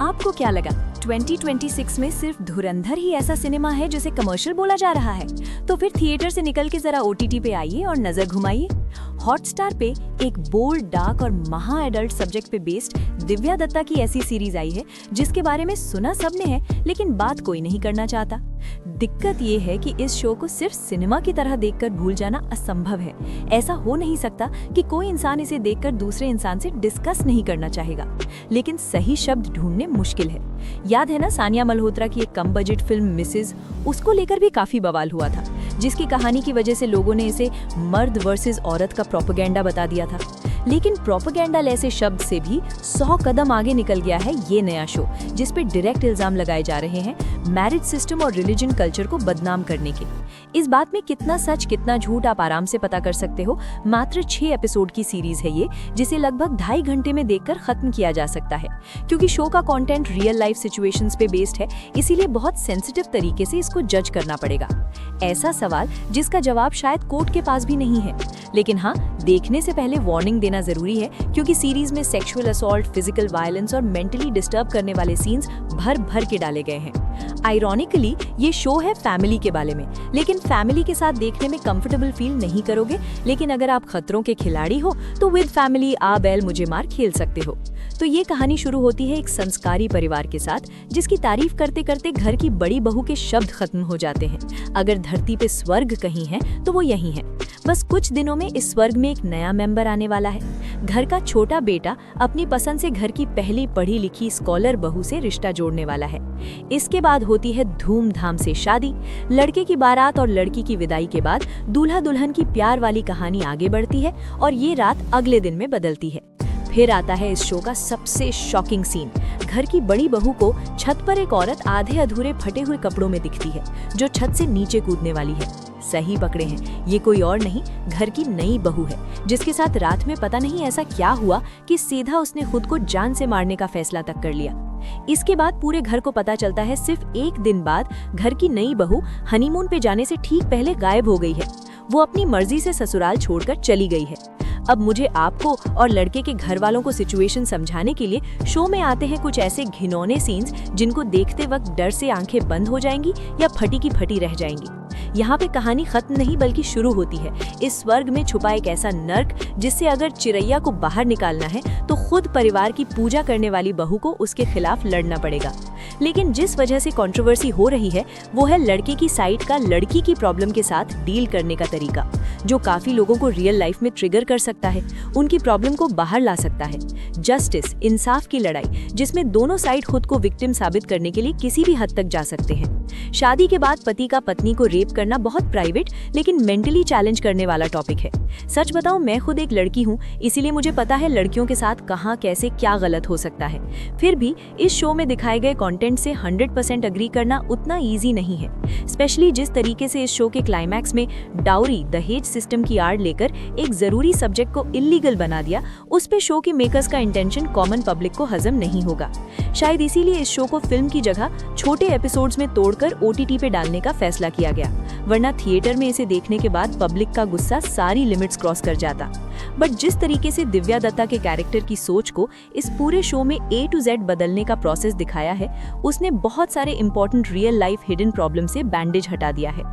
आपको क्या लगा 2026 में सिर्फ धुरंधर ही ऐसा सिनेमा है जिसे कमर्शियल बोला जा रहा है? तो फिर थिएटर से निकल के जरा OTT पे आइए और नजर घुमाइए। हॉटस्टार पे एक बोल्ड, डार्क और महा एडल्ट सब्जेक्ट पे बेस्ड दिव्या दत्ता की ऐसी सीरीज आई है जिसके बारे में सुना सबने है, लेकिन बात कोई नहीं करना चाहता। दिक्कत ये है कि इस शो को सिर्फ सिनेमा की तरह देखकर भूल जाना असंभव है। ऐसा हो नहीं सकता कि कोई इंसान इसे देखकर दूसरे इंसान से डिस्कस नहीं करना चाहेगा, लेकिन सही शब्द ढूंढने मुश्किल है। याद है ना सानिया मल्होत्रा की एक कम बजट फिल्म मिसेज, उसको लेकर भी काफी बवाल हुआ था, जिसकी कहानी की वजह से लोगों ने इसे मर्द वर्सेस औरत का प्रोपेगेंडा बता दिया था। लेकिन प्रोपेगेंडा जैसे शब्द से भी 100 कदम आगे निकल गया है ये नया शो, जिस पे डायरेक्ट इल्जाम लगाए जा रहे हैं मैरिज सिस्टम और रिलीजन कल्चर को बदनाम करने के। इस बात में कितना सच कितना झूठ आप आराम से पता कर सकते हो। मात्र 6 एपिसोड की सीरीज है ये, जिसे लगभग 2.5 घंटे में देखकर खत्म किया जा सकता है। क्योंकि शो का कंटेंट रियल लाइफ सिचुएशंस पे बेस्ड है, इसीलिए बहुत सेंसिटिव तरीके से इसको जज करना पड़ेगा। ऐसा सवाल जिसका जवाब शायद कोर्ट के पास भी नहीं है। लेकिन हाँ, देखने से पहले वार्निंग देना जरूरी है, क्योंकि सीरीज में सेक्सुअल असॉल्ट, फिजिकल वायलेंस और मेंटली डिस्टर्ब करने वाले सीन्स भर भर के डाले गए हैं। आयरॉनिकली ये शो है फैमिली के बारे में, लेकिन फैमिली के साथ देखने में कंफर्टेबल फील नहीं करोगे। लेकिन अगर आप खतरों के खिलाड़ी हो तो विद फैमिली आ बैल मुझे मार खेल सकते हो। तो ये कहानी शुरू होती है एक संस्कारी परिवार के साथ, जिसकी तारीफ करते करते घर की बड़ी बहू के शब्द खत्म हो जाते हैं। अगर धरती पे स्वर्ग कहीं है तो वो यही है। बस कुछ दिनों में इस स्वर्ग में एक नया मेंबर आने वाला है। घर का छोटा बेटा अपनी पसंद से घर की पहली पढ़ी लिखी स्कॉलर बहू से रिश्ता जोड़ने वाला है। इसके बाद होती है धूमधाम से शादी। लड़के की बारात और लड़की की विदाई के बाद दूल्हा दुल्हन की प्यार वाली कहानी आगे बढ़ती है और ये रात अगले दिन में बदलती है। फिर आता है इस शो का सबसे शॉकिंग सीन। घर की बड़ी बहू को छत पर एक औरत आधे अधूरे फटे हुए कपड़ों में दिखती है, जो छत से नीचे कूदने वाली है। सही पकड़े हैं, ये कोई और नहीं, घर की नई बहू है, जिसके साथ रात में पता नहीं ऐसा क्या हुआ कि सीधा उसने खुद को जान से मारने का फैसला तक कर लिया। इसके बाद पूरे घर को पता चलता है सिर्फ एक दिन बाद घर की नई बहू हनीमून पे जाने से ठीक पहले गायब हो गई है। वो अपनी मर्जी से ससुराल छोड़कर चली गई है। अब मुझे आपको और लड़के के घर वालों को सिचुएशन समझाने के लिए शो में आते हैं कुछ ऐसे घिनौने सीन्स जिनको देखते वक्त डर से आंखें बंद हो जाएंगी या फटी की फटी रह जाएंगी। यहाँ पे कहानी खत्म नहीं बल्कि शुरू होती है। इस स्वर्ग में छुपा एक ऐसा नर्क जिससे अगर चिरैया को बाहर निकालना है तो खुद परिवार की पूजा करने वाली बहू को उसके खिलाफ लड़ना पड़ेगा। लेकिन जिस वजह से कंट्रोवर्सी हो रही है वो है लड़के की साइड का लड़की की प्रॉब्लम के साथ डील करने का तरीका, जो काफी लोगों को रियल लाइफ में ट्रिगर कर सकता है, उनकी प्रॉब्लम को बाहर ला सकता है। जस्टिस, इंसाफ की लड़ाई, जिसमें दोनों साइड खुद को विक्टिम साबित करने के लिए किसी भी हद तक जा सकते हैं। शादी के बाद पति का पत्नी को रेप करना बहुत प्राइवेट लेकिन मेंटली चैलेंज करने वाला टॉपिक है। सच बताऊं, मैं खुद एक लड़की हूं, इसीलिए मुझे पता है लड़कियों के साथ कहां कैसे क्या गलत हो सकता है। फिर भी इस शो में दिखाए गए कंटेंट से 100% अग्री करना उतना इजी नहीं है। स्पेशली जिस तरीके से इस शो के क्लाइमैक्स में डाउरी, दहेज सिस्टम की आड़ लेकर एक जरूरी सब्जेक्ट को इलीगल बना दिया, उस पे शो के मेकर्स का इंटेंशन कॉमन पब्लिक को हजम नहीं होगा। शायद इसीलिए इस शो को फिल्म की जगह छोटे एपिसोड्स में तोड़कर OTT पे डालने का फैसला किया गया, वरना थिएटर में इसे देखने के बाद पब्लिक का गुस्सा सारी लिमिट्स क्रॉस कर जाता। बट जिस तरीके से दिव्या दत्ता के कैरेक्टर की सोच को इस पूरे शो में A to Z बदलने का प्रोसेस दिखाया है, उसने बहुत सारे important real life hidden problem से बैंडेज हटा दिया है।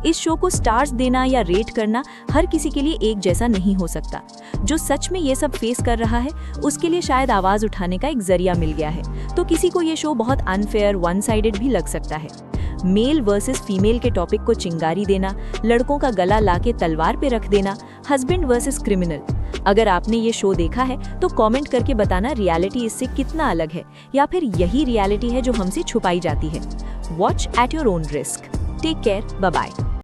इस शो को स्टार्स देना या रेट करना हर किसी के लिए एक जैसा नहीं हो सकता। जो सच में ये सब फेस कर रहा है उसके लिए शायद आवाज उठाने का एक जरिया मिल गया है, तो किसी को ये शो बहुत अनफेयर, वन साइडेड भी लग सकता है। मेल वर्सेस फीमेल के टॉपिक को चिंगारी देना, लड़कों का गला लाके तलवार पे रख देना, हस्बैंड वर्सेस क्रिमिनल। अगर आपने ये शो देखा है तो कमेंट करके बताना रियलिटी इससे कितना अलग है, या फिर यही रियलिटी है जो हमसे छुपाई जाती है। Watch at your own risk. Take care, bye bye.